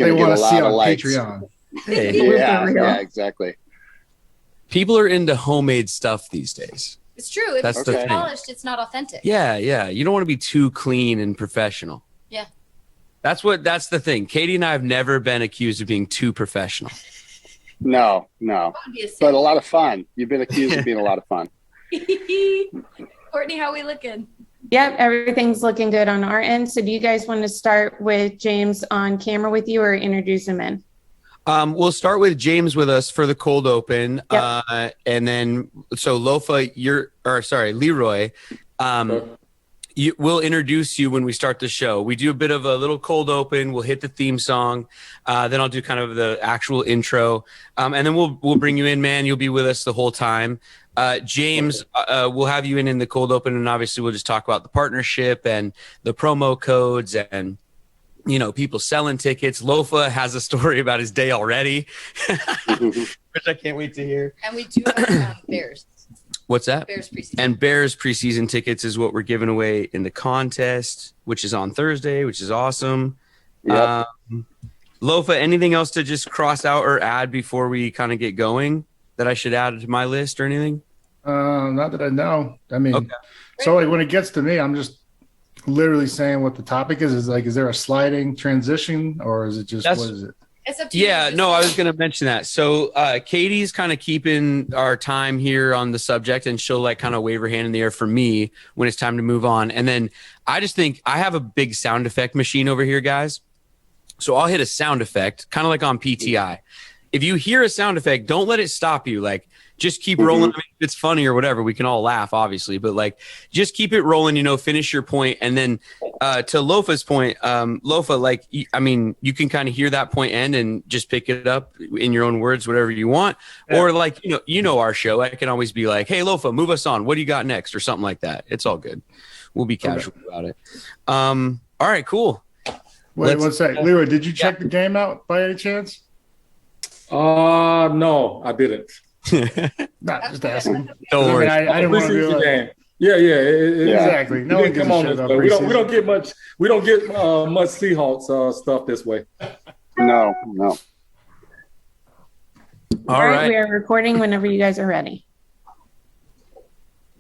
going to get a lot of likes. Patreon. Yeah, exactly. People are into homemade stuff these days. It's true. If it's too polished, it's not authentic. Yeah. You don't want to be too clean and professional. Yeah. That's the thing. Katie and I have never been accused of being too professional. No. But a lot of fun. You've been accused of being a lot of fun. Courtney, how are we looking? Yep, everything's looking good on our end. So do you guys want to start with James on camera with you or introduce him in? We'll start with James with us for the cold open. Yep. And then, so Lofa, Leroy, we'll introduce you when we start the show. We do a bit of a little cold open. We'll hit the theme song. Then I'll do kind of the actual intro. And then we'll bring you in, man. You'll be with us the whole time. James, we'll have you in the cold open, and obviously we'll just talk about the partnership and the promo codes and, people selling tickets. Lofa has a story about his day already, which I can't wait to hear. And we do have Bears. What's that? Bears preseason. And Bears preseason tickets is what we're giving away in the contest, which is on Thursday, which is awesome. Yep. Lofa, anything else to just cross out or add before we kind of get going that I should add to my list or anything? Not that I know. I mean, okay. So like when it gets to me, I'm just literally saying what the topic is. Is there a sliding transition or is it just, what is it? It's up to you. Yeah, no, I was going to mention that. So Katie's kind of keeping our time here on the subject, and she'll like kind of wave her hand in the air for me when it's time to move on. And then I just think I have a big sound effect machine over here, guys. So I'll hit a sound effect, kind of like on PTI. If you hear a sound effect, don't let it stop you. Like, just keep rolling. I mean, if it's funny or whatever, we can all laugh, obviously. But, like, just keep it rolling, finish your point. And then to Lofa's point, Lofa, like, I mean, you can kind of hear that point end and just pick it up in your own words, whatever you want. Yeah. Or, like, our show. I can always be like, hey, Lofa, move us on. What do you got next? Or something like that. It's all good. We'll be casual about it. All right, cool. Wait, one second. Leroy, did you check the game out by any chance? No, I didn't. Not just asking. Don't worry. I didn't want to be like, Yeah, exactly. No one come on this way. We don't get much much Seahawks stuff this way. No. All right. We are recording whenever you guys are ready.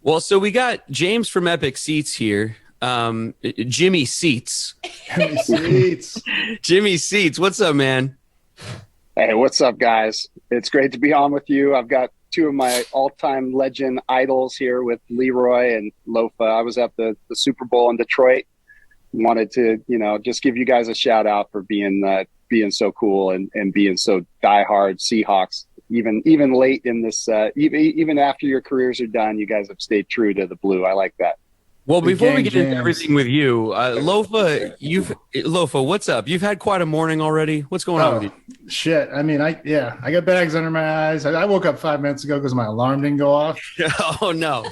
Well, so we got James from Epic Seats here. Jimmy Seats. Jimmy Seats. What's up, man? Hey, what's up, guys? It's great to be on with you. I've got two of my all-time legend idols here with Leroy and Lofa. I was at the Super Bowl in Detroit. Wanted to, just give you guys a shout out for being so cool and being so diehard Seahawks. Even late in this, even after your careers are done, you guys have stayed true to the blue. I like that. Well, before we get into everything with you, Lofa, what's up? You've had quite a morning already. What's going on with you? Shit. I mean, I got bags under my eyes. I woke up 5 minutes ago because my alarm didn't go off. Oh, no.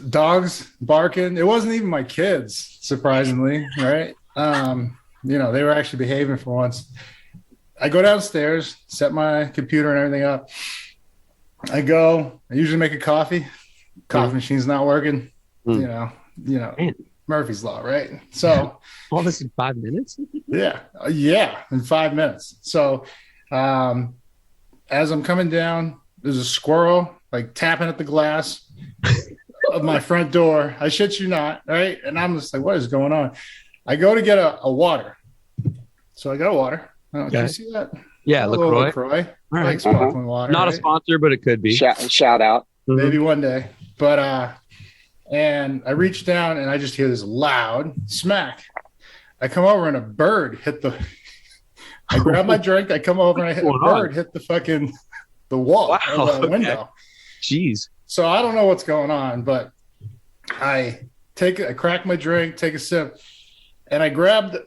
Dogs barking. It wasn't even my kids, surprisingly, right? They were actually behaving for once. I go downstairs, set my computer and everything up. I usually make a coffee. Coffee machine's not working. Man. Murphy's Law, right? So all this in 5 minutes? Yeah, in 5 minutes. So as I'm coming down, there's a squirrel like tapping at the glass of my front door. I shit you not, right? And I'm just like, what is going on? I go to get a water. So I got a water. Can you see that? Yeah, LaCroix. Right. Like sparkling water. Not a sponsor, but it could be. Shout out. Maybe one day. But and I reach down and I just hear this loud smack. I come over and a bird hit I grab my drink, I come over and I hit a bird hit the wall of the window. Jeez. So I don't know what's going on, but I crack my drink, take a sip, and I grabbed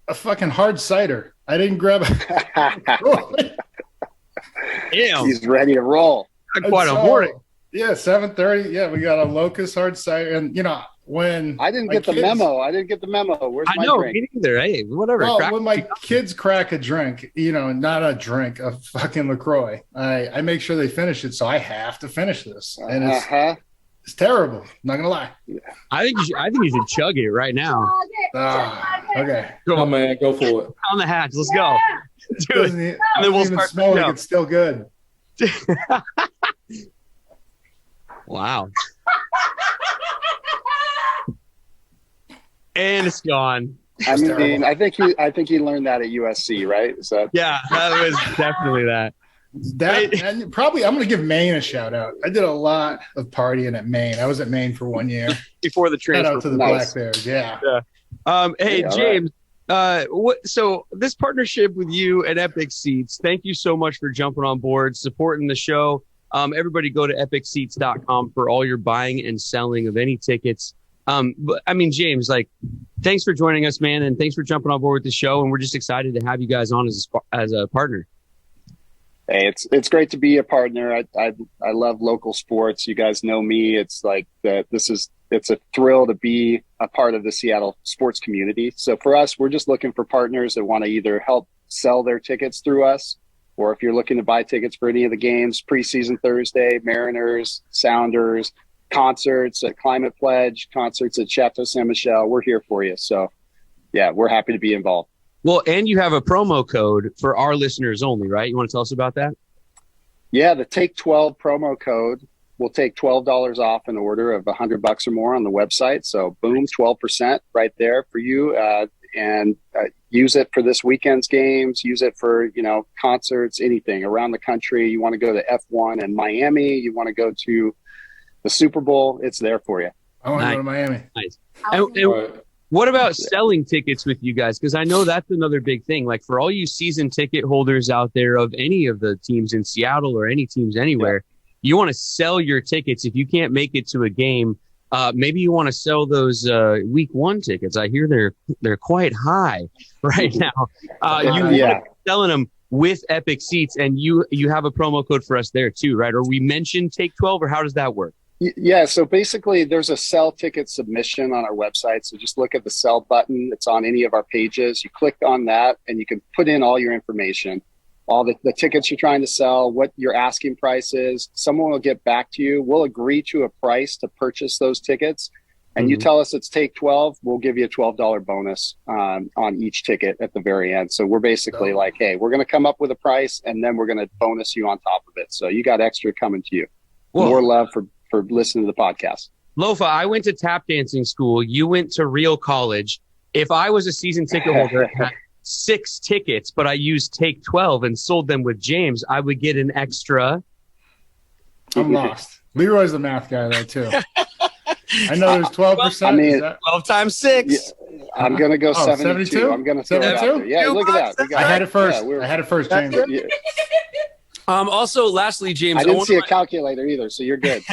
a fucking hard cider. I didn't grab Damn. He's ready to roll. Quite a morning. Yeah, 7:30. Yeah, we got a Locust hard cider, and when I didn't get the memo. Where's my drink? Me neither. Hey, whatever. Well, when my kids crack a drink, not a drink, a fucking LaCroix, I make sure they finish it. So I have to finish this, and It's terrible. Not gonna lie. I think you should chug it right now. Okay. Come on, man. Go for it. On the hatch. Let's go. Do it. It And then we'll even start. smell like it's still good. Wow. And it's gone. I mean, I think he learned that at USC, right? Is that? Yeah, that was definitely that. And probably I'm going to give Maine a shout out. I did a lot of partying at Maine. I was at Maine for 1 year. Before the Shout transfer. out to the Nice. Black Bears. Yeah. Hey, all James. So this partnership with you and Epic Seats, thank you so much for jumping on board, supporting the show. Everybody go to epicseats.com for all your buying and selling of any tickets. But I mean, James, like, thanks for joining us, man. And thanks for jumping on board with the show. And we're just excited to have you guys on as a partner. Hey, it's great to be a partner. I love local sports. You guys know me. It's like that. It's a thrill to be a part of the Seattle sports community. So for us, we're just looking for partners that want to either help sell their tickets through us, or if you're looking to buy tickets for any of the games, preseason Thursday, Mariners, Sounders, concerts at Climate Pledge, concerts at Chateau Saint Michel, we're here for you. So yeah, we're happy to be involved. Well, and you have a promo code for our listeners only, right? You want to tell us about that? Yeah, the Take 12 promo code will take $12 off an order of $100 or more on the website. So boom, 12% right there for you. And use it for this weekend's games. Use it for, concerts, anything around the country. You want to go to F1 in Miami. You want to go to the Super Bowl. It's there for you. I want to go to Miami. Nice. And what about selling tickets with you guys? Because I know that's another big thing. Like for all you season ticket holders out there of any of the teams in Seattle or any teams anywhere, you want to sell your tickets. If you can't make it to a game, maybe you want to sell those week 1 tickets. I hear they're quite high right now. You're selling them with Epic Seats, and you have a promo code for us there too, right? Or we mentioned Take 12, or how does that work? Yeah, so basically there's a sell ticket submission on our website. So just look at the sell button. It's on any of our pages. You click on that and you can put in all your information, all the tickets you're trying to sell, what your asking price is. Someone will get back to you. We'll agree to a price to purchase those tickets. And you tell us it's Take 12, we'll give you a $12 bonus on each ticket at the very end. So we're basically like, hey, we're going to come up with a price and then we're going to bonus you on top of it. So you got extra coming to you. Whoa. More love for listening to the podcast. Lofa, I went to tap dancing school. You went to real college. If I was a season ticket holder and had 6 tickets, but I used Take 12 and sold them with James, I would get an extra. I'm lost. Leroy's the math guy though too. I know there's 12%. I mean, 12 times 6. Yeah, I'm going to go 72. I'm going to throw it out there. Yeah, look at that. I had it first. I had it first, James. Yeah. Also, lastly, James, I didn't see a calculator either, so you're good.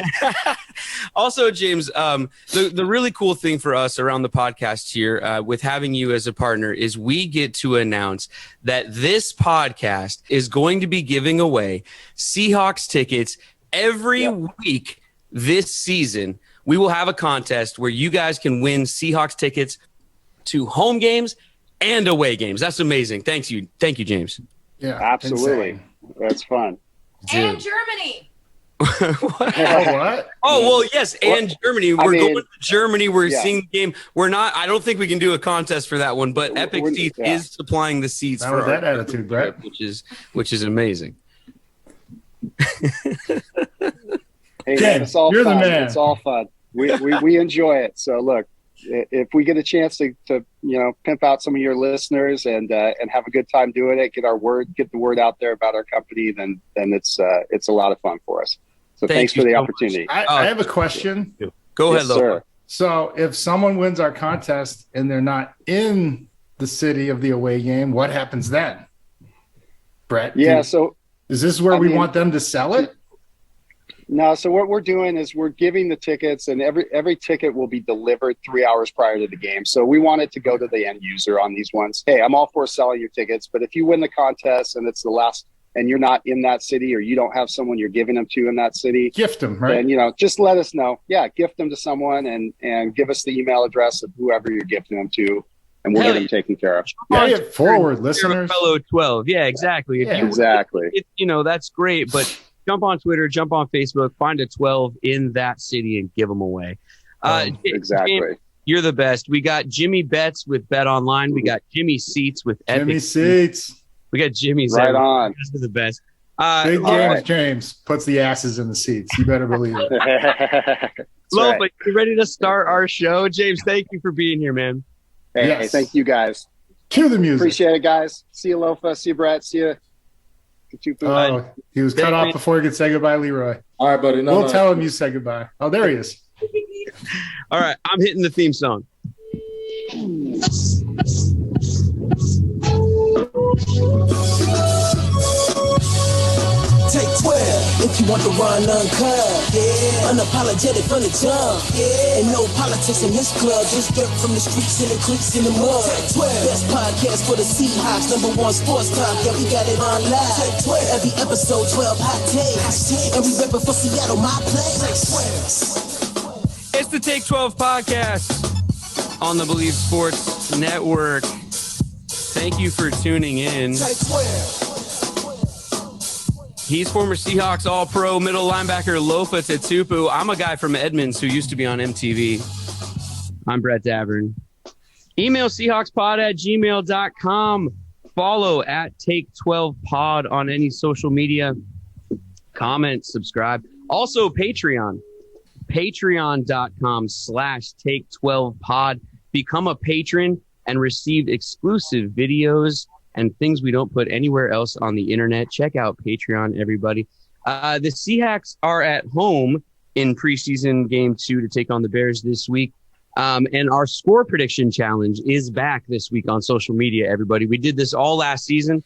Also, James, the really cool thing for us around the podcast here with having you as a partner is we get to announce that this podcast is going to be giving away Seahawks tickets every week this season. We will have a contest where you guys can win Seahawks tickets to home games and away games. That's amazing. Thank you, James. Yeah, absolutely. Insane. That's fun. And Germany. What? Oh, well, yes, and Germany. We're going to Germany. We're seeing the game. We're not. I don't think we can do a contest for that one, but Epic Seats is supplying the seats Not for with that attitude, Brett. which is amazing. Hey, James, man, it's all you're fun. the man. It's all fun. We enjoy it. So look, if we get a chance to pimp out some of your listeners and have a good time doing it, get the word out there about our company, then it's a lot of fun for us. So thanks for the opportunity. I have a question. Go ahead, Lofa. Sir. So if someone wins our contest and they're not in the city of the away game, what happens then? Brett? Yeah. So is this where we want them to sell it? No, so what we're doing is we're giving the tickets, and every ticket will be delivered 3 hours prior to the game. So we want it to go to the end user on these ones. Hey, I'm all for selling your tickets, but if you win the contest and it's the last, and you're not in that city, or you don't have someone you're giving them to in that city, gift them, right? Then just let us know. Yeah, gift them to someone, and give us the email address of whoever you're gifting them to, and we'll get them taken care of. Yeah, forward listeners. Fellow 12. Yeah, exactly. Exactly. That's great, but jump on Twitter, jump on Facebook, find a 12 in that city and give them away. Exactly. James, you're the best. We got Jimmy Betts with Bet Online. We got Jimmy Seats with Epic. Jimmy Seats. We got Jimmy's. Right on. You guys are the best. Big James puts the asses in the seats. You better believe it. Lofa, right. you ready to start our show? James, thank you for being here, man. Hey, Yes. thank you guys. Cue the music. Appreciate it, guys. See you, Lofa. See you, Brett. See you. Get you food. Oh, he was cut off before he could say goodbye, Leroy. All right, buddy. We'll tell him you said goodbye. Oh, there he is. All right, I'm hitting the theme song. Take 12 if you want the run uncut. Yeah, unapologetic from the jump. Yeah, and no politics in this club. Just dirt from the streets and the creeks in the mud. Take 12, best podcast for the Seahawks. #1 sports talk. Yeah, we got it on live. Take 12, every episode 12 hot takes. And we reppin' for Seattle, my place. Take 12. It's the Take 12 podcast on the Believe Sports Network. Thank you for tuning in. Take 12. He's former Seahawks All-Pro middle linebacker Lofa Tetupu. I'm a guy from Edmonds who used to be on MTV. I'm Brett Davern. Email seahawkspod@gmail.com. Follow at Take12Pod on any social media. Comment, subscribe. Also, Patreon. Patreon.com/Take12Pod. Become a patron and receive exclusive videos and things we don't put anywhere else on the internet. Check out Patreon, everybody. The Seahawks are at home in preseason game 2 to take on the Bears this week. And our score prediction challenge is back this week on social media, everybody. We did this all last season.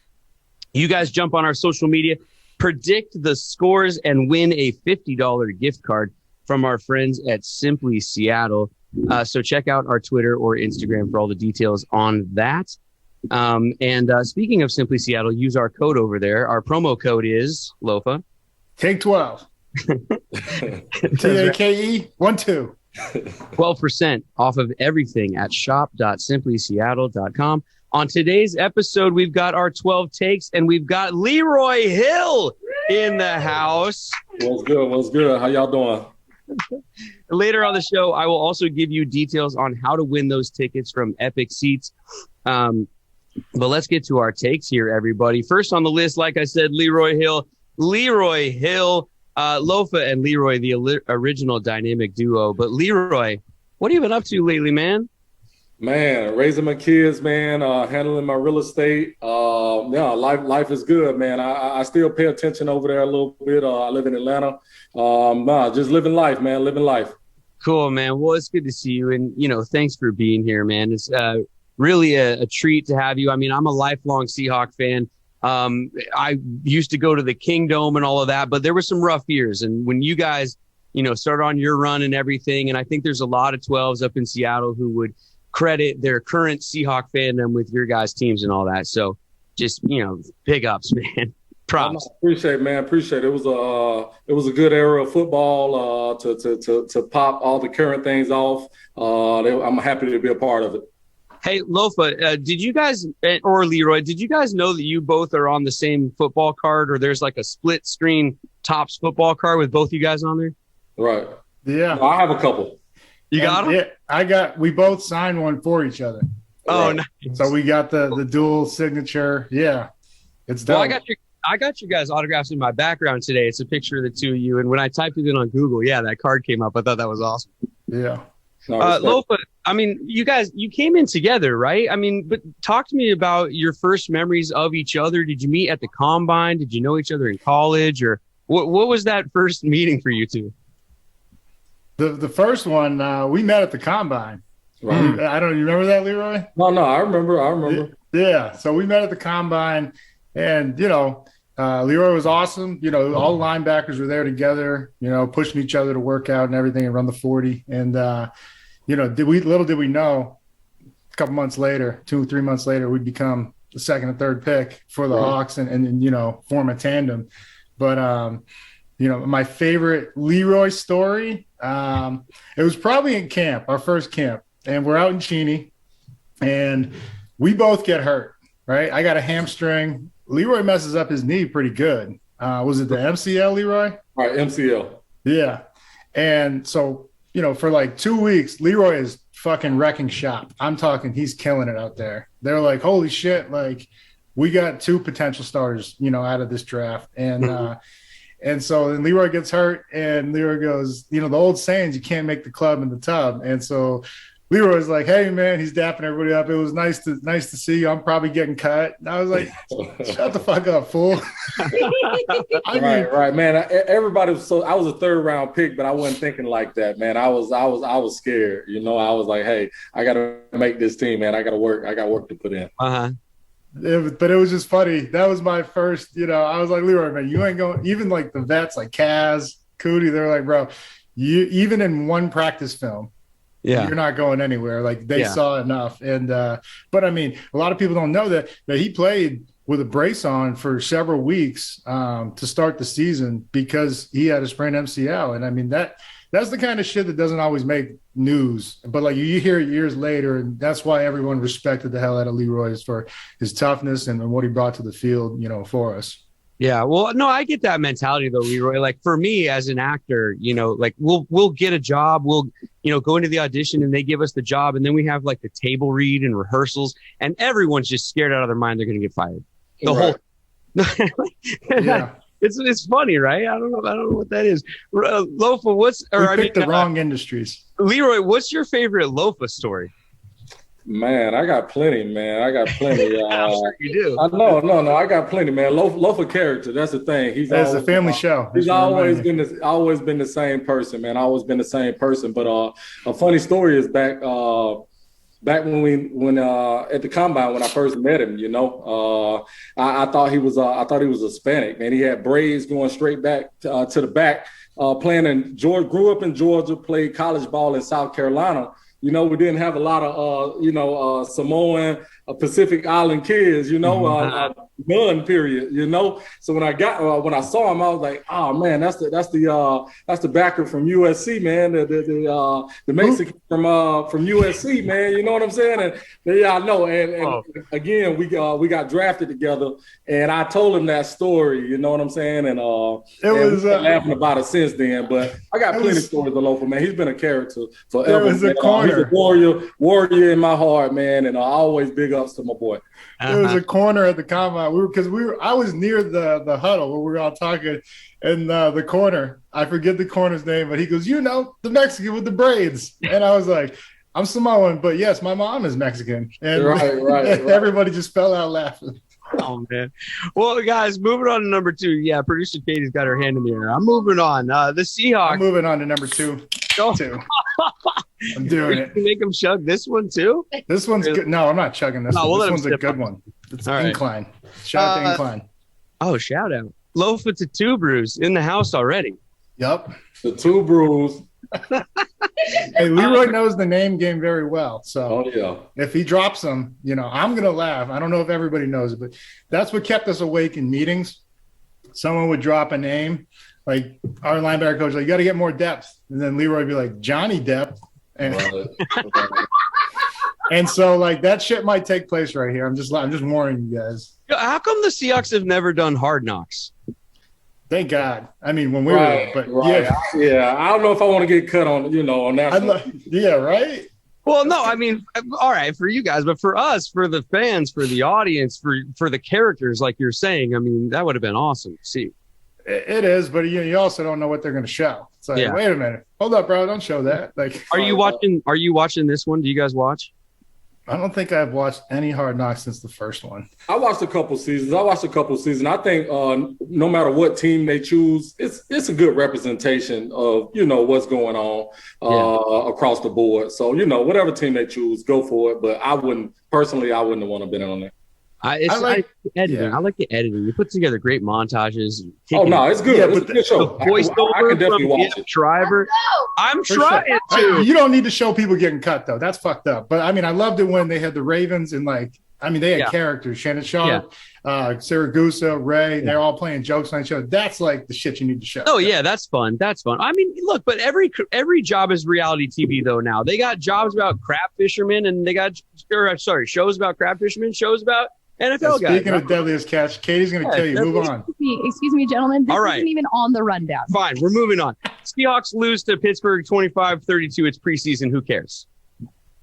You guys jump on our social media, predict the scores, and win a $50 gift card from our friends at Simply Seattle. So check out our Twitter or Instagram for all the details on that. And speaking of Simply Seattle, use our code over there. Our promo code is Lofa. Take 12. TAKE 12. 12% off of everything at shop.simplyseattle.com. On today's episode, we've got our 12 takes, and we've got Leroy Hill in the house. What's good? What's good? How y'all doing? Later on the show, I will also give you details on how to win those tickets from Epic Seats. But let's get to our takes here, everybody. First on the list, like I said, Leroy Hill. Leroy Hill, Lofa and Leroy, the original dynamic duo. But Leroy, what have you been up to lately, man? Man, raising my kids, man, handling my real estate. Life is good, man. I still pay attention over there a little bit. I live in Atlanta. Just living life, man, living life. Cool, man. Well, it's good to see you. And, thanks for being here, man. It's really a treat to have you. I mean, I'm a lifelong Seahawk fan. I used to go to the Kingdome and all of that, but there were some rough years. And when you guys, started on your run and everything, and I think there's a lot of 12s up in Seattle who would credit their current Seahawk fandom with your guys' teams and all that. So just, big ups, man. Props. Appreciate it, man. Appreciate it. It was a good era of football to pop all the current things off. I'm happy to be a part of it. Hey, Lofa, did you guys, or Leroy, did you guys know that you both are on the same football card, or there's like a split screen Topps football card with both you guys on there? Right. Yeah. I have a couple. You got them? Yeah, we both signed one for each other. Oh, Right. nice. So we got the dual signature. Yeah. It's done. Well, I got you guys autographs in my background today. It's a picture of the two of you. And when I typed it in on Google, that card came up. I thought that was awesome. Yeah. Lofa, I mean, you came in together, right? I mean, but talk to me about your first memories of each other. Did you meet at the combine? Did you know each other in college? Or what was that first meeting for you two? The first one, we met at the combine. Right. I don't remember that, Leroy? No, I remember. Yeah. So we met at the combine, and, Leroy was awesome. All the linebackers were there together, pushing each other to work out and everything and run the 40. And, did we know a couple months later, 2 or 3 months later, we'd become the second and third pick for the Hawks and form a tandem. But, my favorite Leroy story, it was probably in camp, our first camp. And we're out in Cheney, and we both get hurt, right? I got a hamstring. Leroy messes up his knee pretty good. Was it the MCL, Leroy? All right, MCL. Yeah. And so, for like 2 weeks, Leroy is fucking wrecking shop. I'm talking, he's killing it out there. They're like, holy shit, like we got 2 potential starters, out of this draft. And so then Leroy gets hurt, and Leroy goes, the old sayings, you can't make the club in the tub. And so Leroy's like, hey man, he's dapping everybody up. It was nice to see you. I'm probably getting cut. And I was like, shut the fuck up, fool. Right, man. Everybody was I was a 3rd round pick, but I wasn't thinking like that, man. I was scared. I was like, hey, I gotta make this team, man. I got work to put in. But it was just funny. That was my first, I was like, Leroy, man, you ain't going. Even like the vets, like Kaz, Cootie, they're like, bro, you even in one practice film, you're not going anywhere. Like they saw enough. And but I mean, a lot of people don't know that he played with a brace on for several weeks to start the season because he had a sprained MCL. And I mean that's the kind of shit that doesn't always make news, but like you hear it years later, and that's why everyone respected the hell out of Leroy for his toughness and what he brought to the field, for us. Yeah, well, no, I get that mentality though, Leroy. Like for me as an actor, like we'll get a job, we'll go into the audition and they give us the job, and then we have like the table read and rehearsals, and everyone's just scared out of their mind they're going to get fired. The whole. Yeah. It's funny, right? I don't know what that is. Lofa, we picked the wrong industries. Leroy, what's your favorite Lofa story? Man, I got plenty, man. I'm sure you do. No, I got plenty, man. Lofa character, that's the thing. It's a family show. He's always been the same person, man. Always been the same person. But a funny story is back when at the combine when I first met him, I thought he was Hispanic, man. He had braids going straight back to the back. Playing in Georgia, grew up in Georgia, played college ball in South Carolina. We didn't have a lot of Samoan, Pacific Island kids, none, period, So when I saw him, I was like, oh man, that's the backer from USC, man, the Mexican from USC, man. You know what I'm saying? And yeah, I know. And again, we got drafted together, and I told him that story. You know what I'm saying? And we've been laughing about it since then. But I got plenty of stories of Lofa, man. He's been a character forever. He's a warrior in my heart, man, and always big ups to my boy. There was a corner at the combine. I was near the huddle where we were all talking, and the corner, I forget the corner's name, but he goes, the Mexican with the braids, and I was like, I'm Samoan, but yes, my mom is Mexican, and right. Everybody just fell out laughing. Oh man! Well, guys, moving on to number 2. Yeah, producer Katie's got her hand in the air. I'm moving on. The Seahawks. I'm moving on to number 2. I'm doing it. You make them chug this one too? This one's good. No, I'm not chugging this one. This one's a good one. It's all right. Incline. Shout out to Incline. Oh, shout out. Lofa to 2 brews in the house already. Yep. The 2 brews. Hey, Leroy knows the name game very well. So yeah. If he drops them, I'm going to laugh. I don't know if everybody knows it, but that's what kept us awake in meetings. Someone would drop a name, like our linebacker coach, like, you got to get more depth. And then Leroy would be like, Johnny Depp. And, and so like that shit might take place right here. I'm just warning you guys. How come the Seahawks have never done Hard Knocks? Thank God. I mean, when we were, but yeah. I don't know if I want to get cut on, on that. Yeah, right. Well, no, I mean, all right, for you guys, but for us, for the fans, for the audience, for the characters, like you're saying, I mean, that would have been awesome to see. It is, but you also don't know what they're going to show. It's like, wait a minute, hold up, bro, don't show that. Like, are you watching this one? Do you guys watch? I don't think I've watched any Hard Knocks since the first one. I watched a couple seasons. I think no matter what team they choose, it's a good representation of, what's going on across the board. So, whatever team they choose, go for it. But I wouldn't want to been on there. I like the editing. Yeah. I like the editing. You put together great montages. It's good. It's a good show. The voiceover I can definitely watch it. Shriver. I'm trying to. You don't need to show people getting cut though. That's fucked up. But I mean, I loved it when they had the Ravens and they had characters. Shannon Sharp, Siragusa, Ray. They're all playing jokes on each other. That's like the shit you need to show. Oh yeah, that's fun. I mean, look, but every job is reality TV though. Now they got jobs about crab fishermen, and they got shows about crab fishermen, shows about NFL guys. Speaking of deadliest catch, Katie's going to kill you. Move on. Excuse me, gentlemen. This All right. isn't even on the rundown. Fine, we're moving on. Seahawks lose to Pittsburgh 25-32. It's preseason. Who cares?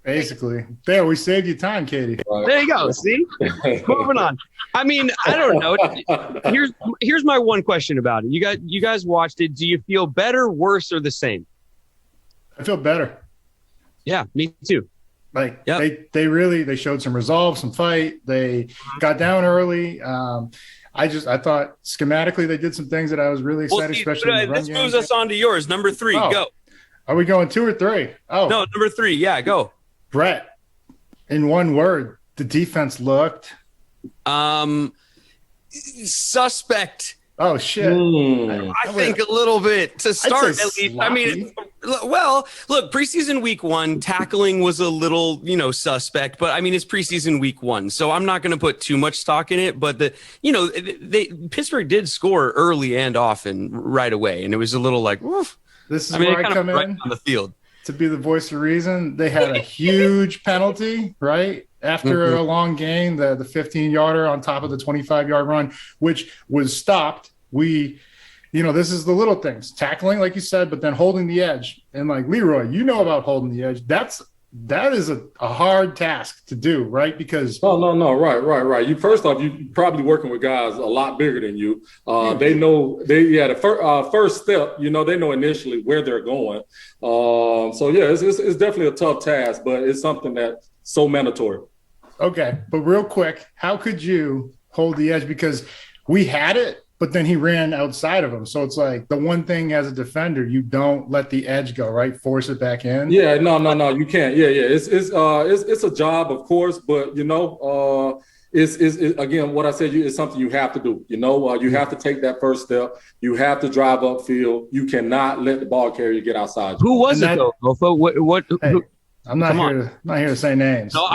Basically. There, we saved you time, Katie. There you go. See? Moving on. I mean, I don't know. Here's my one question about it. You guys watched it. Do you feel better, worse, or the same? I feel better. Yeah, me too. Like Yep. they showed some resolve, some fight. They got down early. I thought schematically they did some things that I was really excited, especially in the run this game. moves us on to yours. Number 3, go. Are we going 2 or 3? Oh, No, number 3. Yeah, go. Brett. In one word, the defense looked Suspect. Oh shit! I think a little bit to start at least. sloppy. I mean, well, look, preseason week 1 tackling was a little, suspect, but I mean it's preseason week 1, so I'm not going to put too much stock in it. But Pittsburgh did score early and often right away, and it was a little like, woof. This is where I come right in on the field to be the voice of reason. They had a huge penalty, right? After a long game, the 15-yarder on top of the 25-yard run, which was stopped. This is the little things, tackling, like you said, but then holding the edge. And like Leroy, about holding the edge. That is a hard task to do, right? Because no, right. You first off, you probably working with guys a lot bigger than you. They know the first step. They know initially where they're going. It's definitely a tough task, but it's something that's so mandatory. Okay, but real quick, how could you hold the edge? Because we had it, but then he ran outside of him. So it's like the one thing as a defender, you don't let the edge go, right? Force it back in. Yeah, no, you can't. Yeah. It's a job, of course, but it's again what I said. It's something you have to do. You have to take that first step. You have to drive upfield. You cannot let the ball carrier get outside you. Who was it though, Lofa? I'm not here to say names. No,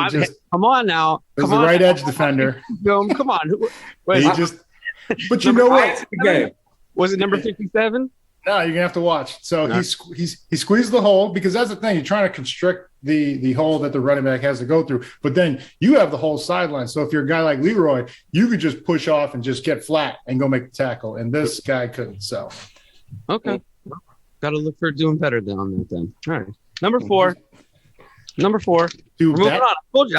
come on now. It was the right edge defender. Come on. But you know what? Was it number 57? No, you're gonna have to watch. So he squeezed the hole, because that's the thing. You're trying to constrict the hole that the running back has to go through. But then you have the whole sideline. So if you're a guy like Leroy, you could just push off and just get flat and go make the tackle. And this guy couldn't. So okay, got to look for doing better on that then. All right, number 4. We're moving on. I told you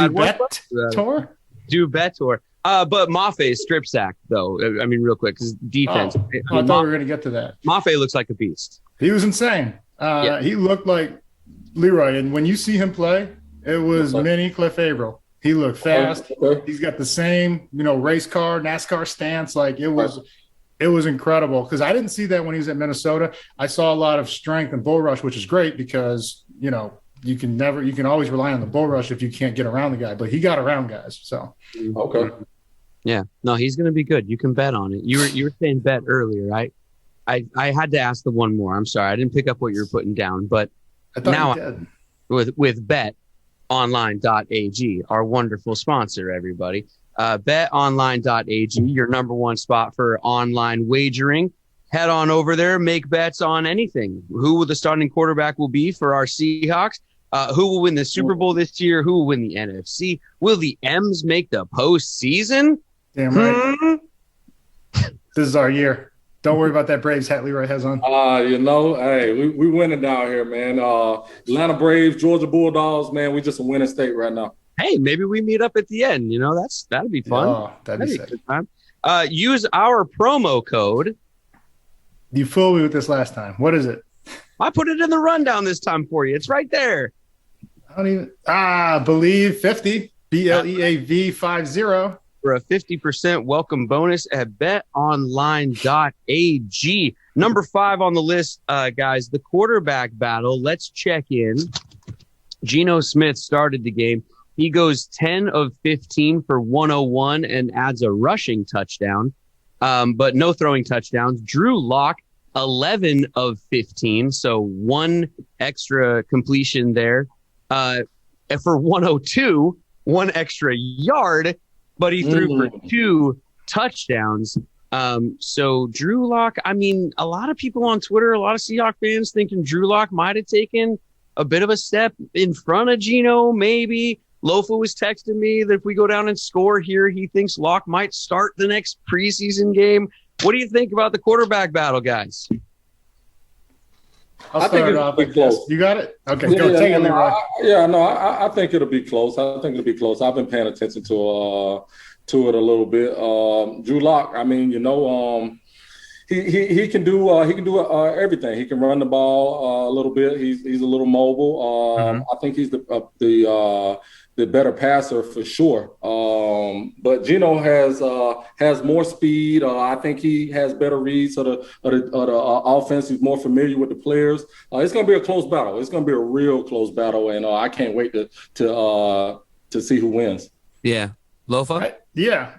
Do better. But Maffei's strip sack, though. I mean, real quick, because defense. I thought we were going to get to that. Maffei looks like a beast. He was insane. He looked like Leroy. And when you see him play, it was mini Cliff Averill. He looked fast. He's got the same, race car, NASCAR stance. Like it was incredible, because I didn't see that when he was at Minnesota. I saw a lot of strength and bull rush, which is great because, you can always rely on the bull rush if you can't get around the guy, but he got around guys. So, okay. Yeah, no, he's going to be good. You can bet on it. You were saying bet earlier, right? I had to ask the one more. I'm sorry. I didn't pick up what you were putting down, but now with betonline.ag, our wonderful sponsor, everybody. Betonline.ag, your number one spot for online wagering. Head on over there, make bets on anything. Who the starting quarterback will be for our Seahawks? Who will win the Super Bowl this year? Who will win the NFC? Will the M's make the postseason? Damn right. This is our year. Don't worry about that Braves hat Leroy has on. Hey, we winning down here, man. Atlanta Braves, Georgia Bulldogs, man. We just a winning state right now. Hey, maybe we meet up at the end. That'd be fun. Oh, that'd be sick. Use our promo code. You fooled me with this last time. What is it? I put it in the rundown this time for you. It's right there. I don't even believe 50 BLEAV 50 for a 50% welcome bonus at betonline.ag. Number 5 on the list, guys, the quarterback battle. Let's check in. Geno Smith started the game. He goes 10 of 15 for 101 and adds a rushing touchdown, but no throwing touchdowns. Drew Lock, 11 of 15, so one extra completion there for 102, one extra yard, but he threw for 2 touchdowns. So Drew Lock, I mean, a lot of people on Twitter, a lot of Seahawks fans thinking Drew Lock might have taken a bit of a step in front of Geno, maybe. Lofa was texting me that if we go down and score here, he thinks Locke might start the next preseason game. What do you think about the quarterback battle, guys? I think it'll be close. You got it? Okay, go take it, Leroy. I think it'll be close. I think it'll be close. I've been paying attention to it a little bit. Drew Lock, I mean, he can do everything. He can run the ball a little bit. He's a little mobile. I think he's the better passer for sure. But Geno has more speed. I think he has better reads of the offense. He's more familiar with the players. It's going to be a close battle. It's going to be a real close battle, and I can't wait to see who wins. Yeah. Lofa?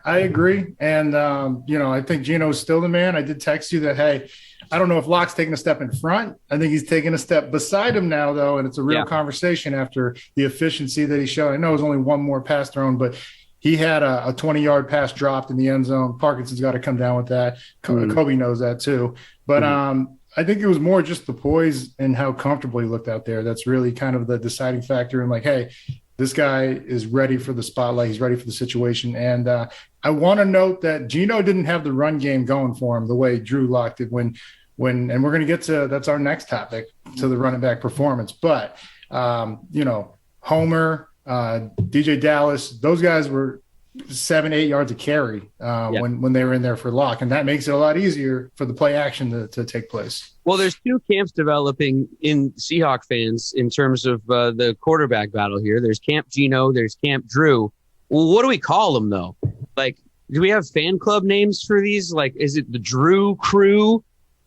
I agree. And, I think Geno's still the man. I did text you that, hey, I don't know if Locke's taking a step in front. I think he's taking a step beside him now, though, and it's a real conversation after the efficiency that he showed. I know it was only one more pass thrown, but he had a 20-yard pass dropped in the end zone. Parkinson's got to come down with that. Kobe knows that too. But I think it was more just the poise and how comfortable he looked out there. That's really kind of the deciding factor. And like, hey, this guy is ready for the spotlight. He's ready for the situation. And I want to note that Geno didn't have the run game going for him the way Drew Lock did and we're going to get to, that's our next topic, to the running back performance. But, Homer, DJ Dallas, those guys were 7-8 yards a carry when they were in there for Lock. And that makes it a lot easier for the play action to take place. Well, there's two camps developing in Seahawk fans in terms of the quarterback battle here. There's Camp Geno, there's Camp Drew. Well, what do we call them, though? Like, do we have fan club names for these? Like, is it the Drew Crew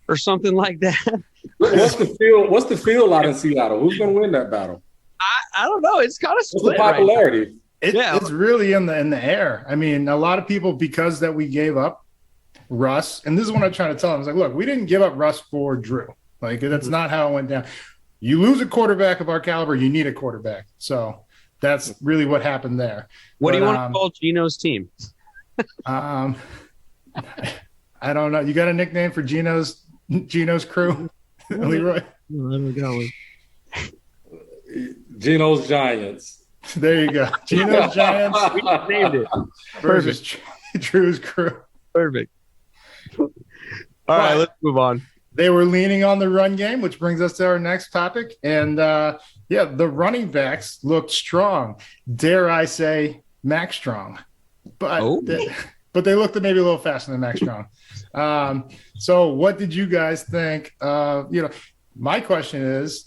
or something like that? What's the field out in Seattle? Who's going to win that battle? I don't know. It's kind of split. What's the popularity? Right, it's really in the air. I mean, a lot of people, because that we gave up Russ, and this is what I'm trying to tell them. It's like, look, we didn't give up Russ for Drew. Like, that's not how it went down. You lose a quarterback of our caliber, you need a quarterback. So that's really what happened there. What do you want to call Geno's team? I don't know. You got a nickname for Geno's crew, Leroy? There we go. Geno's Giants. There you go. Geno's Giants. We named it. Versus Drew's crew. Perfect. All right, let's move on. They were leaning on the run game, which brings us to our next topic. And, the running backs looked strong. Dare I say Max Strong. But they looked maybe a little faster than Max Strong. So what did you guys think? My question is,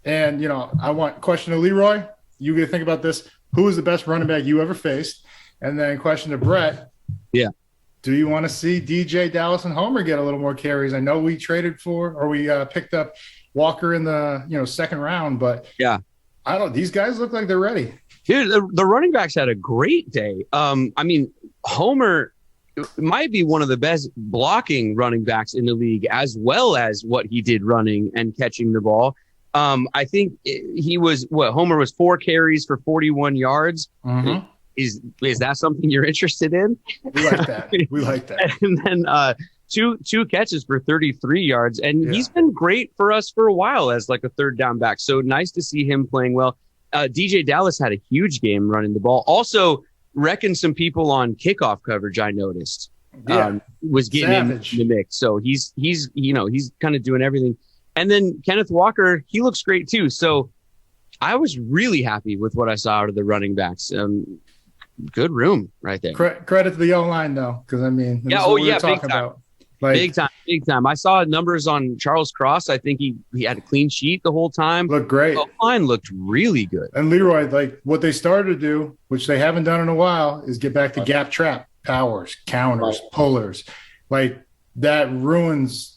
and, I want question to Leroy. You get to think about this. Who is the best running back you ever faced? And then question to Brett. Yeah. Do you want to see DJ, Dallas, and Homer get a little more carries? I know we traded we picked up Walker in the second round, but I don't. These guys look like they're ready. Dude, the running backs had a great day. Homer might be one of the best blocking running backs in the league, as well as what he did running and catching the ball. I think he was Homer was 4 carries for 41 yards. Mm-hmm. Is that something you're interested in? We like that. And then two catches for 33 yards. And he's been great for us for a while as like a third down back. So nice to see him playing well. DJ Dallas had a huge game running the ball. Also reckoned some people on kickoff coverage, I noticed. Was getting in the mix. So he's kind of doing everything. And then Kenneth Walker, he looks great too. So I was really happy with what I saw out of the running backs. Good room right there. Credit to the O-line though, because big time. Big time. I saw numbers on Charles Cross. I think he had a clean sheet the whole time. Looked great. The line looked really good. And Leroy, like what they started to do, which they haven't done in a while, is get back to gap trap, powers, counters, pullers. Like that ruins,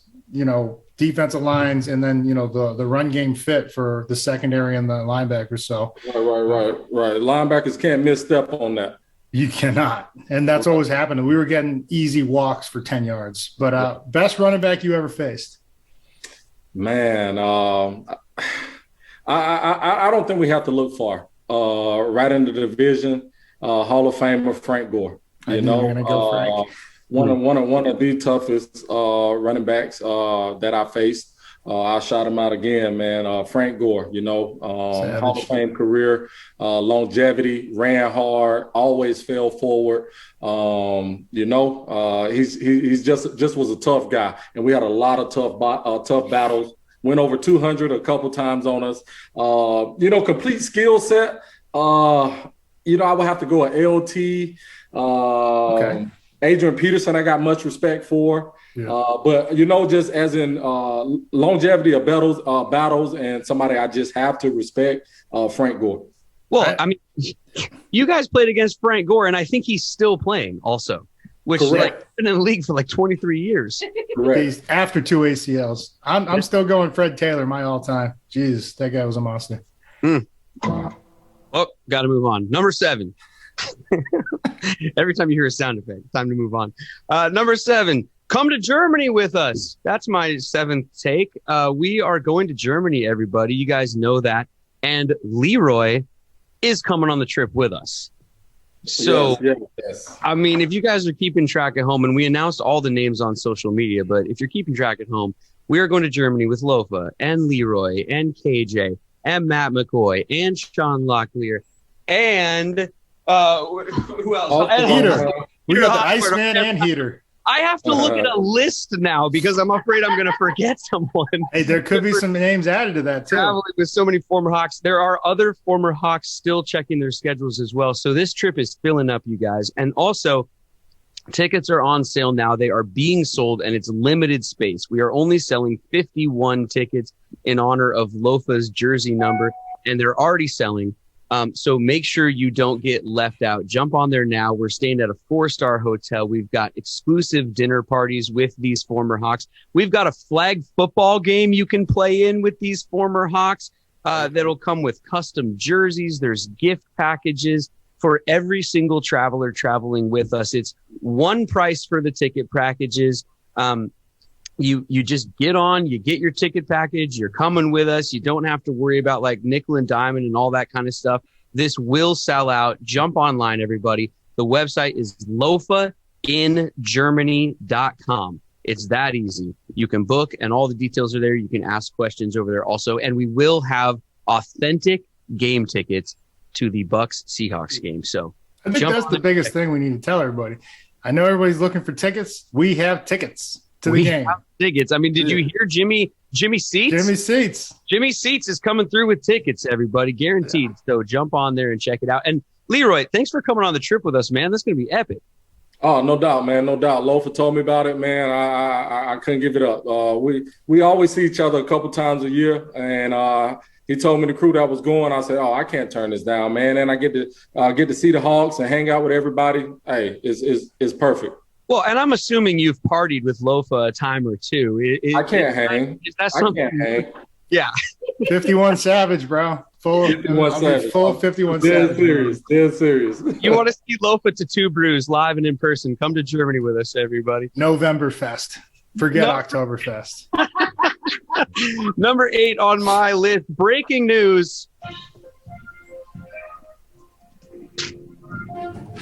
defensive lines, and then the run game fit for the secondary and the linebackers. So right. Linebackers can't misstep on that. You cannot, and that's always happening. We were getting easy walks for 10 yards. But best running back you ever faced? Man, I don't think we have to look far. Right in the division, Hall of Famer Frank Gore. I knew you were gonna go Frank. One of the toughest running backs that I faced. I shot him out again, man. Frank Gore, Hall of Fame career, longevity, ran hard, always fell forward. He's just was a tough guy, and we had a lot of tough battles. Went over 200 a couple times on us. Complete skill set. I would have to go with LT. Okay. Adrian Peterson, I got much respect for. Yeah. But just as in longevity of battles and somebody I just have to respect, Frank Gore. Well, I mean, you guys played against Frank Gore, and I think he's still playing also, which is been in the league for 23 years. Correct. He's after 2 ACLs. I'm still going Fred Taylor, my all-time. Jeez, that guy was a monster. Wow. Oh, got to move on. Number 7. Every time you hear a sound effect, time to move on. Number 7, come to Germany with us. That's my 7th take. We are going to Germany, everybody. You guys know that. And Leroy is coming on the trip with us. So, yes. I mean, if you guys are keeping track at home, and we announced all the names on social media, but if you're keeping track at home, we are going to Germany with Lofa and Leroy and KJ and Matt McCoy and Sean Locklear and who else? Heater. We got the Iceman and Heater. I have to look at a list now because I'm afraid I'm going to forget someone. Hey, there could be some names added to that too. Traveling with so many former Hawks. There are other former Hawks still checking their schedules as well. So this trip is filling up, you guys. And also, tickets are on sale now. They are being sold, and it's limited space. We are only selling 51 tickets in honor of Lofa's jersey number, and they're already selling. So make sure you don't get left out. Jump on there now. We're staying at a 4-star hotel. We've got exclusive dinner parties with these former Hawks. We've got a flag football game you can play in with these former Hawks that'll come with custom jerseys. There's gift packages for every single traveler traveling with us. It's one price for the ticket packages. You just get on, you get your ticket package, you're coming with us. You don't have to worry about nickel and diamond and all that kind of stuff. This will sell out. Jump online, everybody. The website is lofaingermany.com. It's that easy. You can book, and all the details are there. You can ask questions over there also. And we will have authentic game tickets to the Bucks Seahawks game. So I think that's the biggest thing we need to tell everybody. I know everybody's looking for tickets. We have tickets. We have tickets. I mean, did you hear Jimmy Seats? Jimmy Seats is coming through with tickets, everybody, guaranteed. Yeah. So jump on there and check it out. And Leroy, thanks for coming on the trip with us, man. That's going to be epic. Oh, no doubt, man. No doubt. Lofa told me about it, man. I couldn't give it up. We always see each other a couple times a year, and he told me the crew that was going. I said, I can't turn this down, man. And I get to see the Hawks and hang out with everybody. Hey, it's perfect. Well, and I'm assuming you've partied with Lofa a time or two. I can't hang. Is that something? I can't hang. Yeah. 51 Savage, bro. Full 51 Savage. Full 51 Savage. Dead serious. You want to see Lofa to Two Brews live and in person? Come to Germany with us, everybody. Novemberfest. Forget Oktoberfest. Number 8 on my list. Breaking news.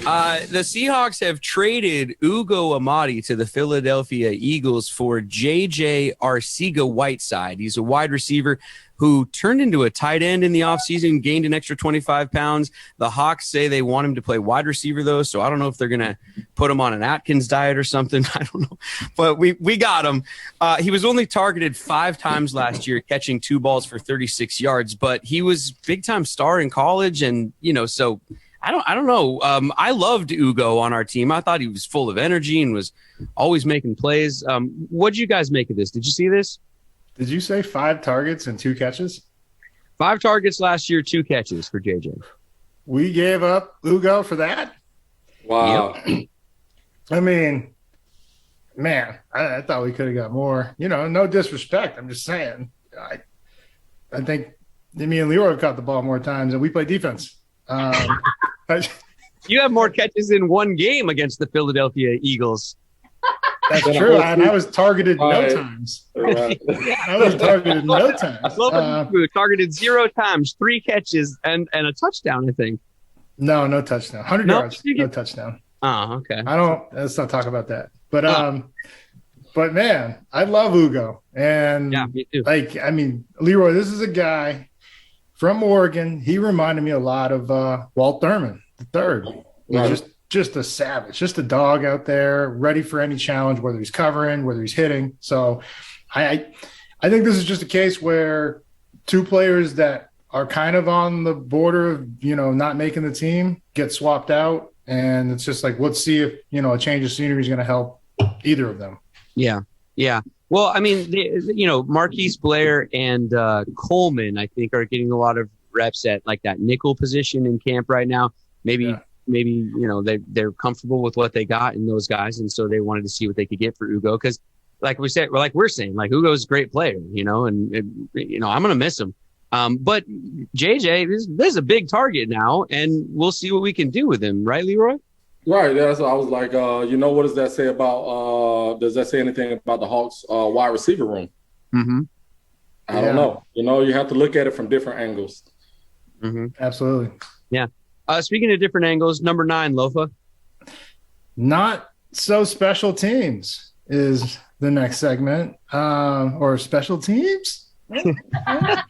The Seahawks have traded Ugo Amadi to the Philadelphia Eagles for J.J. Arcega-Whiteside. He's a wide receiver who turned into a tight end in the offseason, gained an extra 25 pounds. The Hawks say they want him to play wide receiver, though, so I don't know if they're going to put him on an Atkins diet or something. I don't know. But we got him. He was only targeted 5 times last year, catching 2 balls for 36 yards, but he was big-time star in college, and, so – I don't know. I loved Ugo on our team. I thought he was full of energy and was always making plays. What'd you guys make of this? Did you see this? Did you say 5 targets and 2 catches? 5 targets last year, 2 catches for JJ. We gave up Ugo for that? Wow. Yep. I mean, man, I thought we could have got more. No disrespect. I'm just saying. I think me and Leroy caught the ball more times, and we play defense. You have more catches in one game against the Philadelphia Eagles. That's true. And I was targeted no times. I was targeted no times. Targeted 0 times, 3 catches, and a touchdown, I think. No touchdown. 100 yards, no touchdown. Oh, okay. Let's not talk about that. But But man, I love Ugo. And Yeah, me too. Leroy, this is a guy from Oregon. He reminded me a lot of Walt Thurman III. Right. Just a savage, just a dog out there, ready for any challenge, whether he's covering, whether he's hitting. So I think this is just a case where two players that are kind of on the border of, not making the team get swapped out. And it's just like, let's see if, a change of scenery is going to help either of them. Yeah. Yeah. Well, I mean, Marquise Blair and Coleman, I think, are getting a lot of reps at like that nickel position in camp right now. Maybe they're comfortable with what they got in those guys, and so they wanted to see what they could get for Ugo, because like we're saying, Ugo's a great player, and I'm gonna miss him. But JJ, this is a big target now, and we'll see what we can do with him, right, Leroy? Right. That's what I was like. What does that say about? Does that say anything about the Hawks' wide receiver room? Mm-hmm. I don't know. You have to look at it from different angles. Mm-hmm. Absolutely. Yeah. Speaking of different angles, number 9, Lofa. Not so special teams is the next segment, or special teams. Yeah,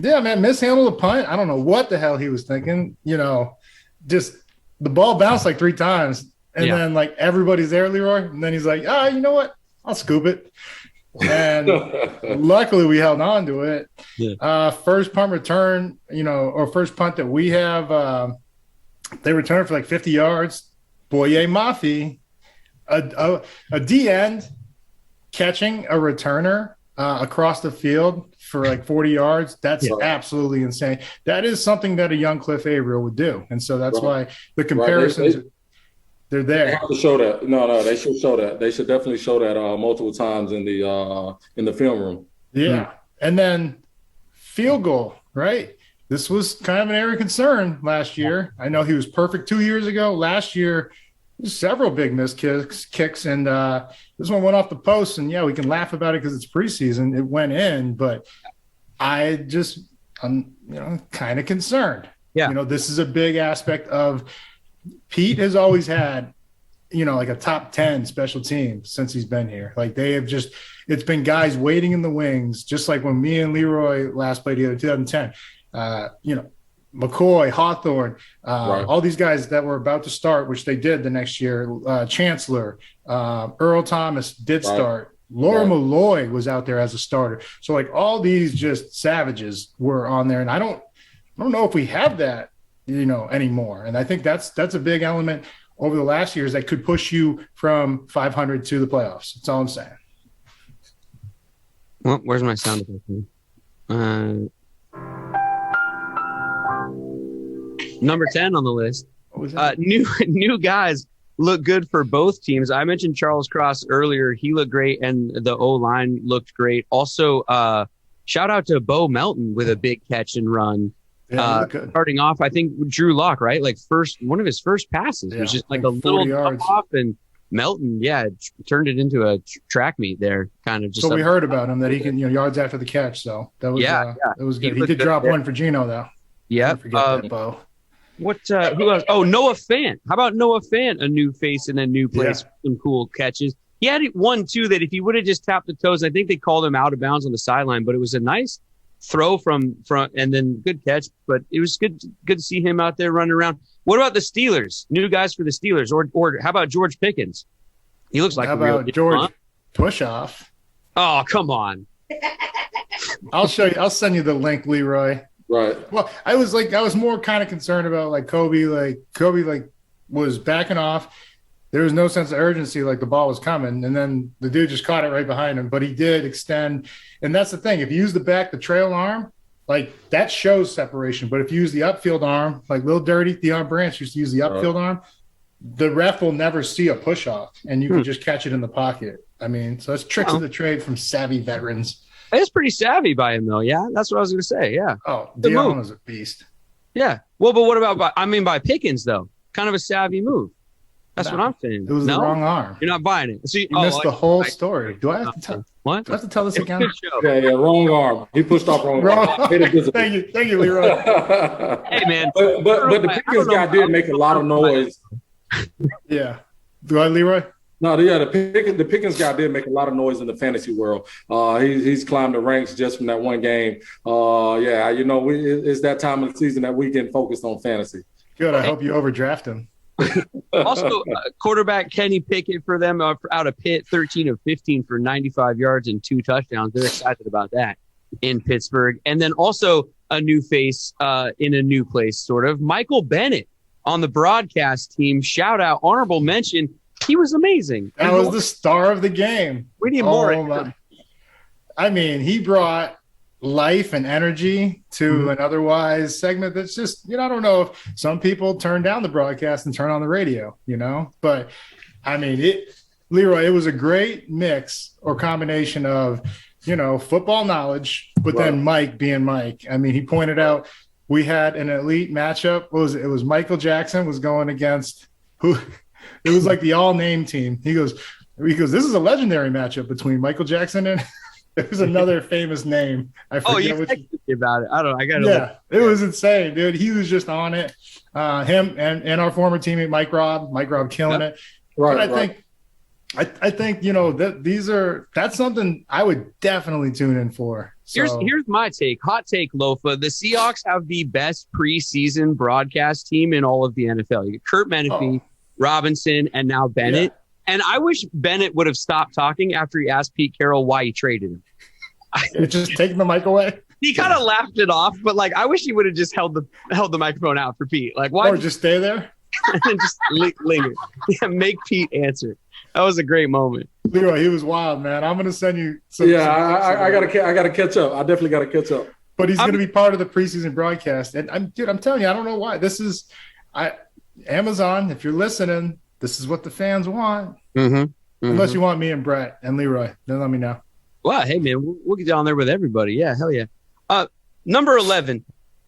man, mishandled a punt. I don't know what the hell he was thinking. Just the ball bounced like 3 times, and then like everybody's there, Leroy, and then he's like, you know what? I'll scoop it. And luckily we held on to it. Yeah. First punt return, or first punt that we have, they returned for like 50 yards. Boye Mafi, a D end catching a returner across the field for like 40 yards. That's absolutely insane. That is something that a young Cliff Averill would do. And so that's why the comparisons, they're there. They have to show that. No, they should show that. They should definitely show that multiple times in the film room. Yeah. And then field goal, right? This was kind of an area of concern last year. I know he was perfect 2 years ago. Last year, several big missed kicks, and this one went off the post. And we can laugh about it because it's preseason. It went in, but I'm kind of concerned. Yeah, this is a big aspect of Pete has always had, like a top 10 special team since he's been here. Like they have it's been guys waiting in the wings, just like when me and Leroy last played together, 2010. McCoy, Hawthorne, all these guys that were about to start, which they did the next year. Chancellor, Earl Thomas did start. Laura Malloy was out there as a starter. So like all these just savages were on there, and I don't know if we have that, anymore. And I think that's a big element over the last years that could push you from 500 to the playoffs. That's all I'm saying. Well, where's my sound effect? Number 10 on the list. New guys look good for both teams. I mentioned Charles Cross earlier. He looked great, and the O-line looked great. Also, shout out to Bo Melton with a big catch and run. Starting off, I think Drew Lock, right? Like one of his first passes was just like a little dump off, and Melton, turned it into a track meet there, kind of. Just so we heard about him that he can, yards after the catch. So that was it was good. He did drop one for Gino though. Yeah, forget that, Bo. What? Who else? Oh, Noah Fant. How about Noah Fant? A new face in a new place. Some cool catches. He had one too that if he would have just tapped the toes, I think they called him out of bounds on the sideline. But it was a nice throw from front and then good catch. But it was good to see him out there running around. What about the Steelers? New guys for the Steelers, or how about George Pickens? He looks like George Pushoff. Oh, come on. I'll show you. I'll send you the link, Leroy. Right. Well, I was more kind of concerned about like Kobe. Like Kobe was backing off. There was no sense of urgency, like the ball was coming, and then the dude just caught it right behind him. But he did extend, and that's the thing. If you use the trail arm, like that shows separation. But if you use the upfield arm, like Lil Dirty, Theon Branch used to use the upfield arm, the ref will never see a push off, and you can just catch it in the pocket. I mean, so it's tricks of the trade from savvy veterans. It's pretty savvy by him, though. Yeah, that's what I was going to say. Yeah. Oh, Dion was a beast. Yeah. Well, but what about by Pickens, though? Kind of a savvy move. That's what I'm saying. It was the wrong arm. You're not buying it. So you missed the whole story. Do I have to tell? What? Do I have to tell this again? Yeah, wrong arm. He pushed off wrong arm. Thank you, Leroy. Hey, man. But the Pickens guy did make a lot of noise. Yeah. Do I, Leroy? No, yeah, the Pickens guy did make a lot of noise in the fantasy world. He's climbed the ranks just from that one game. Yeah, it's that time of the season that we get focused on fantasy. Good. I hope you overdraft him. Also, quarterback Kenny Pickett for them out of Pitt, 13 of 15 for 95 yards and 2 touchdowns. They're excited about that in Pittsburgh. And then also a new face in a new place, sort of. Michael Bennett on the broadcast team. Shout out, honorable mention. He was amazing. That was the star of the game. We need more. I mean, he brought life and energy to an otherwise segment that's just, I don't know if some people turn down the broadcast and turn on the radio, but I mean, Leroy, it was a great mix or combination of, football knowledge, but then Mike being Mike. I mean, he pointed out we had an elite matchup. It was Michael Jackson was going against who? It was like the all-name team. He goes, this is a legendary matchup between Michael Jackson and there's another famous name. I forget you texted me about it. I got to. Yeah, it was insane, dude. He was just on it. Him and our former teammate Mike Robb killing it. Right. But I think that's something I would definitely tune in for. So. Here's my take. Hot take, Lofa. The Seahawks have the best preseason broadcast team in all of the NFL. You get Kurt Menefee, Robinson, and now Bennett. Yeah. And I wish Bennett would have stopped talking after he asked Pete Carroll why he traded him. Just taking the mic away. He kind of laughed it off, but I wish he would have just held the microphone out for Pete. Why? Or just stay there and just linger. Yeah, make Pete answer. That was a great moment. Leroy, he was wild, man. I'm gonna send you. I gotta catch up. I definitely gotta catch up. But he's gonna be part of the preseason broadcast, and I'm telling you, I don't know why. Amazon. If you're listening, this is what the fans want. Unless you want me and Brett and Leroy, then let me know. Well, hey man, we'll get down there with everybody. Yeah, hell yeah. Number 11.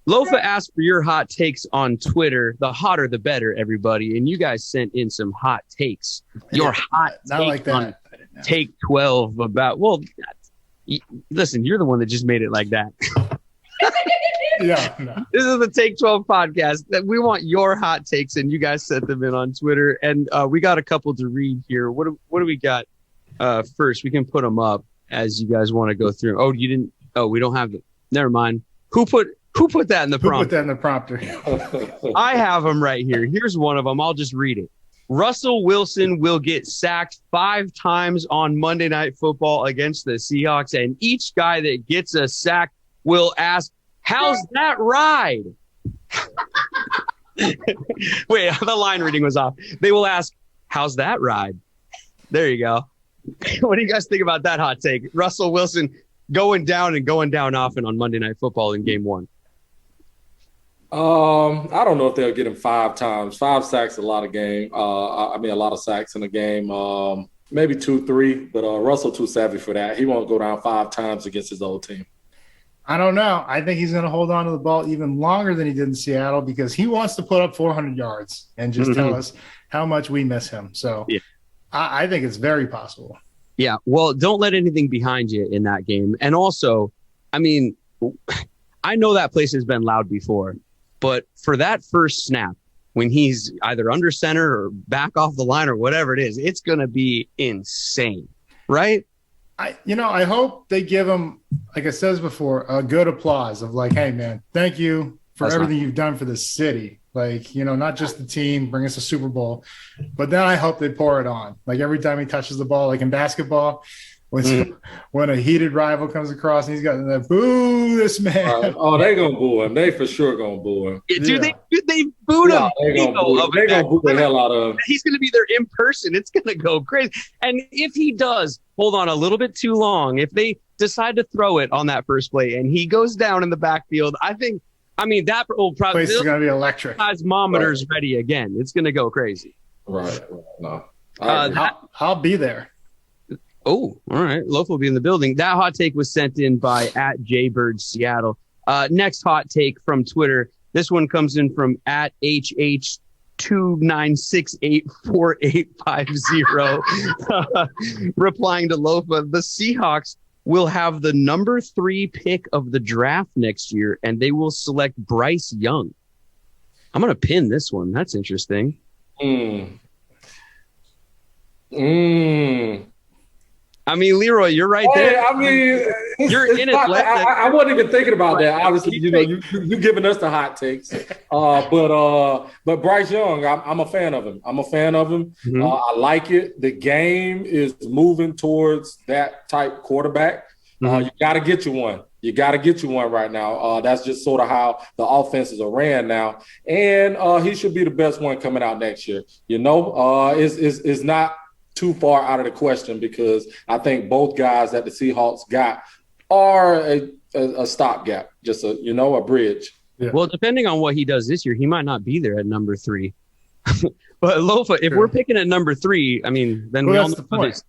Lofa asked for your hot takes on Twitter. The hotter, the better, everybody. And you guys sent in some hot takes. Your hot not like that. Take 12 about. Well, listen, you're the one that just made it like that. Yeah. No. This is the Take 12 podcast. That we want your hot takes, and you guys sent them in on Twitter. And we got a couple to read here. What do we got first? We can put them up as you guys want to go through. Oh, you didn't. Oh, we don't have it. Never mind. Who put that in the prompter? Who put that in the prompter? I have them right here. Here's one of them. I'll just read it. Russell Wilson will get sacked 5 times on Monday Night Football against the Seahawks, and each guy that gets a sack will ask, "How's that ride?" Wait, the line reading was off. They will ask, "How's that ride?" There you go. What do you guys think about that hot take? Russell Wilson going down often on Monday Night Football in Game 1. I don't know if they'll get him 5 times. 5 sacks, a lot of game. A lot of sacks in a game. Maybe 2, 3, but Russell too savvy for that. He won't go down 5 times against his old team. I don't know. I think he's going to hold on to the ball even longer than he did in Seattle because he wants to put up 400 yards and just tell us how much we miss him. So yeah. I think it's very possible. Yeah. Well, don't let anything behind you in that game. And also, I mean, I know that place has been loud before, but for that first snap, when he's either under center or back off the line or whatever it is, it's going to be insane. Right? I hope they give him, like I said before, a good applause of like, hey, man, thank you for everything you've done for the city. Like, not just the team, bring us a Super Bowl. But then I hope they pour it on. Like every time he touches the ball, like in basketball, when a heated rival comes across and he's got that, boo this man. They going to boo him. They for sure going to boo him. Dude, they booed him. They're going to boo the hell out of him. He's going to be there in person. It's going to go crazy. And if he does hold on a little bit too long, if they decide to throw it on that first play and he goes down in the backfield, that will probably place is going to be electric. Seismometers ready again. It's going to go crazy. Right. No. I'll be there. Oh, all right. Lofa will be in the building. That hot take was sent in by @JBirdSeattle. Next hot take from Twitter. This one comes in from @HH29684850. Replying to Lofa, the Seahawks will have the number 3 pick of the draft next year, and they will select Bryce Young. I'm going to pin this one. That's interesting. I mean, Leroy, you're right there. I mean, you're in it. I wasn't even thinking about that. Obviously, you giving us the hot takes. But Bryce Young, I'm a fan of him. Mm-hmm. I like it. The game is moving towards that type quarterback. Mm-hmm. You got to get you one. You got to get you one right now. That's just sort of how the offenses are ran now. And he should be the best one coming out next year. It's not too far out of the question because I think both guys that the Seahawks got are a stopgap, just a bridge. Yeah. Well, depending on what he does this year, he might not be there at number 3. But Lofa, if we're picking at number 3, I mean, then we all know the point.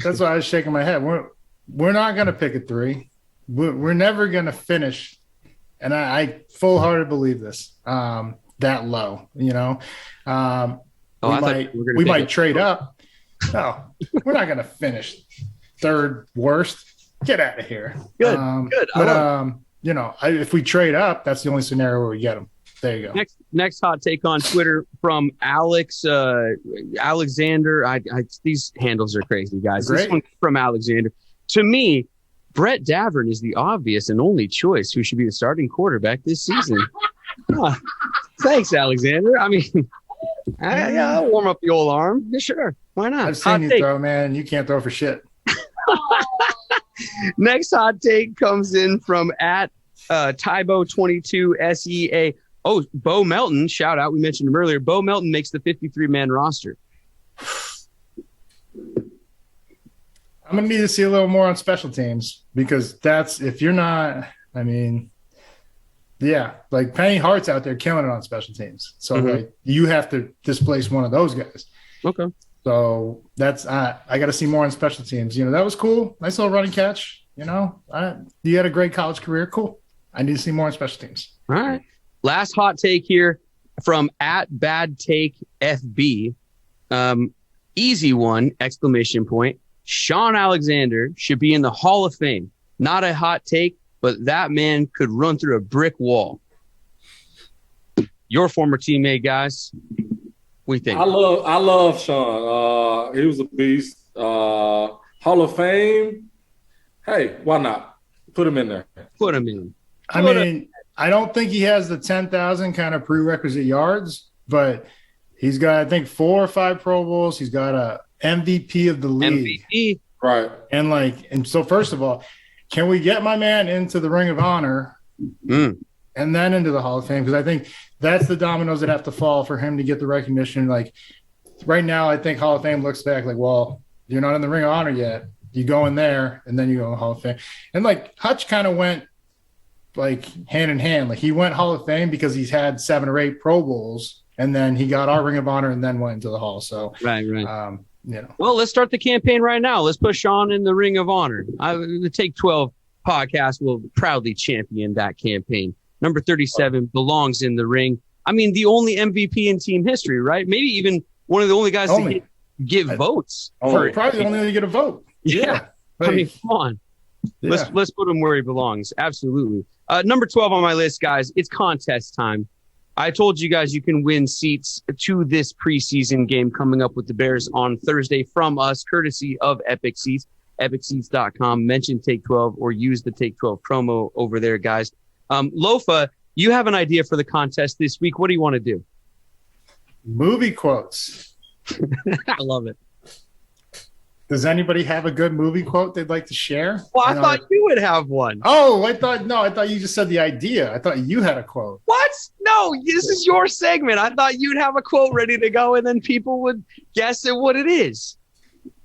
That's why I was shaking my head. We're not going to pick at 3. We're never going to finish, and I full-hearted believe this, that low. We might trade up. No, we're not going to finish 3rd worst. Get out of here. Good. But if we trade up, that's the only scenario where we get them. There you go. Next hot take on Twitter from Alex Alexander. These handles are crazy, guys. Great. This one from Alexander. To me, Brett Davern is the obvious and only choice who should be the starting quarterback this season. Thanks, Alexander. I mean, I'll warm up the old arm. Yeah, sure. Why not? I've seen you throw, man. You can't throw for shit. Next hot take comes in from at Tybo22SEA. Oh, Bo Melton, shout out. We mentioned him earlier. Bo Melton makes the 53-man roster. I'm going to need to see a little more on special teams because if you're not, I mean, yeah, like Penny Hart's out there killing it on special teams. So you have to displace one of those guys. Okay. So that's I got to see more on special teams. That was cool. Nice little running catch. You had a great college career. Cool. I need to see more on special teams. All right. Last hot take here from at Bad Take FB. Easy one! ! Sean Alexander should be in the Hall of Fame. Not a hot take, but that man could run through a brick wall. Your former teammate, guys. We think. I love Sean. He was a beast. Hall of Fame. Hey, why not? Put him in there. Put him in. I don't think he has the 10,000 kind of prerequisite yards, but he's got, I think, 4 or 5 Pro Bowls. He's got a MVP of the league. MVP. Right. And so first of all, can we get my man into the Ring of Honor and then into the Hall of Fame? Because I think that's the dominoes that have to fall for him to get the recognition. Like right now, I think Hall of Fame looks back like, well, you're not in the Ring of Honor yet. You go in there and then you go in the Hall of Fame. And like Hutch kind of went like hand in hand. Like he went Hall of Fame because he's had 7 or 8 Pro Bowls and then he got our Ring of Honor and then went into the Hall. So, right. Well, let's start the campaign right now. Let's put Sean in the Ring of Honor. The Take 12 podcast will proudly champion that campaign. Number 37 belongs in the ring. I mean, the only MVP in team history, right? Maybe even one of the only guys to give votes. Probably the only one to get a vote. Yeah. I mean, come on. Yeah. Let's put him where he belongs. Absolutely. Number 12 on my list, guys, it's contest time. I told you guys you can win seats to this preseason game coming up with the Bears on Thursday from us, courtesy of Epic Seats, epicseats.com. Mention Take 12 or use the Take 12 promo over there, guys. Lofa, you have an idea for the contest this week. What do you want to do? Movie quotes. I love it. Does anybody have a good movie quote they'd like to share? Well, I thought you would have one. Oh, I thought you just said the idea. I thought you had a quote. What? No, this is your segment. I thought you'd have a quote ready to go and then people would guess at what it is.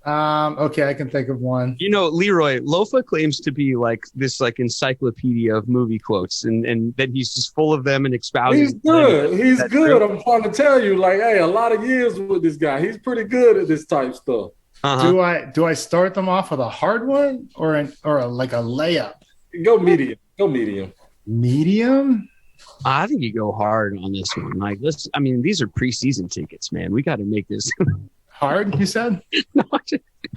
Okay, I can think of one. Leroy, Lofa claims to be like this encyclopedia of movie quotes and that he's just full of them and expounding. He's good. He's good. True? I'm trying to tell you, a lot of years with this guy. He's pretty good at this type stuff. Uh-huh. Do I start them off with a hard one or a layup? Go medium. Medium? I think you go hard on this one. These are preseason tickets, man. We got to make this hard. You said? No,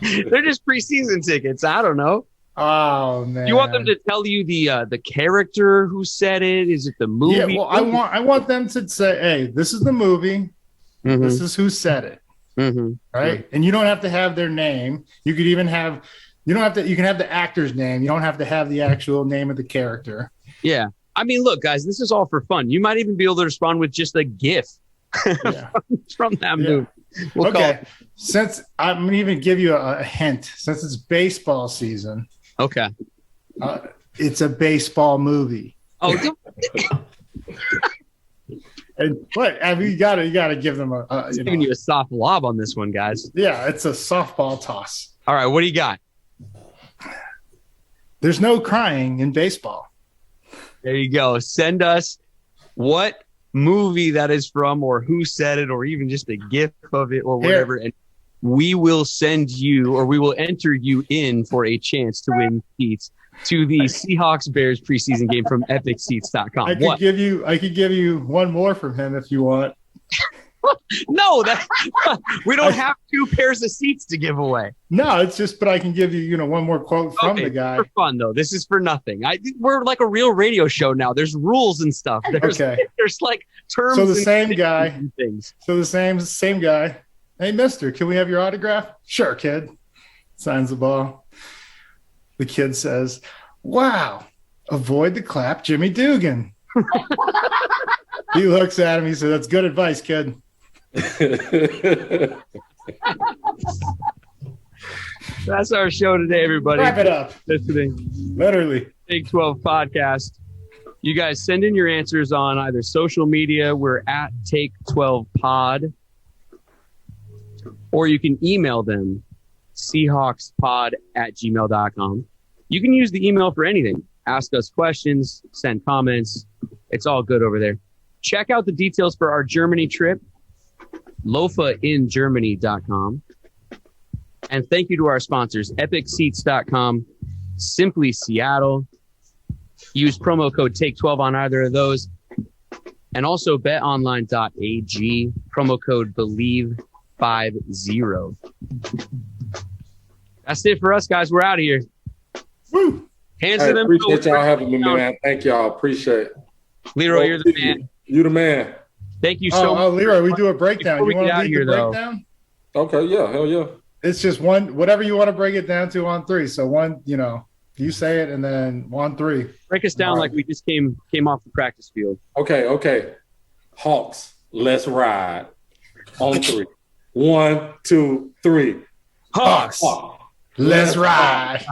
they're just preseason tickets. I don't know. Oh man! You want them to tell you the character who said it? Is it the movie? Yeah. Well, I want them to say, "Hey, this is the movie. Mm-hmm. This is who said it." Mm-hmm. right? And you don't have to have their name. You could even have, you can have the actor's name. You don't have to have the actual name of the character. Yeah. I mean, look, guys, this is all for fun. You might even be able to respond with just a GIF from that movie. We'll okay. Since I'm going to even give you a hint, since it's baseball season. Okay. It's a baseball movie. Oh, and what? I mean, you gotta give them giving you a soft lob on this one, guys. Yeah, it's a softball toss. All right, what do you got? There's no crying in baseball. There you go. Send us what movie that is from, or who said it, or even just a GIF of it, or whatever, and we will send you, or we will enter you in for a chance to win seats to the Seahawks Bears preseason game from epicseats.com. I could give you one more from him if you want. No, we don't have 2 pairs of seats to give away. No, it's just, but I can give you, one more quote from the guy. For fun though. This is for nothing. We're like a real radio show now. There's rules and stuff. There's like terms. So the same guy. And things. So the same guy. Hey, mister, can we have your autograph? Sure, kid. Signs the ball. The kid says, wow, avoid the clap, Jimmy Dugan. He looks at him. He says, that's good advice, kid. That's our show today, everybody. Wrap it up. Listening. Literally. Big 12 podcast. You guys send in your answers on either social media. We're at Take 12 Pod. Or you can email them, seahawkspod@gmail.com. You can use the email for anything. Ask us questions, send comments. It's all good over there. Check out the details for our Germany trip, lofaingermany.com. And thank you to our sponsors, epicseats.com, Simply Seattle. Use promo code TAKE12 on either of those. And also betonline.ag, promo code BELIEVE50. That's it for us, guys. We're out of here. Woo! Hands to them. Appreciate y'all having me, man. Thank y'all. Appreciate it. Leroy, you're the man. You the man. Thank you so much. Oh, Leroy, we do a breakdown. Before You want to out lead here, the breakdown? Okay, yeah, hell yeah. It's just one, whatever you want to break it down to on 3. So one, you say it and then 1, 3. Break us down like we just came off the practice field. Okay. Hawks, let's ride. On 3. 1, 2, 3. Hawks, let's ride.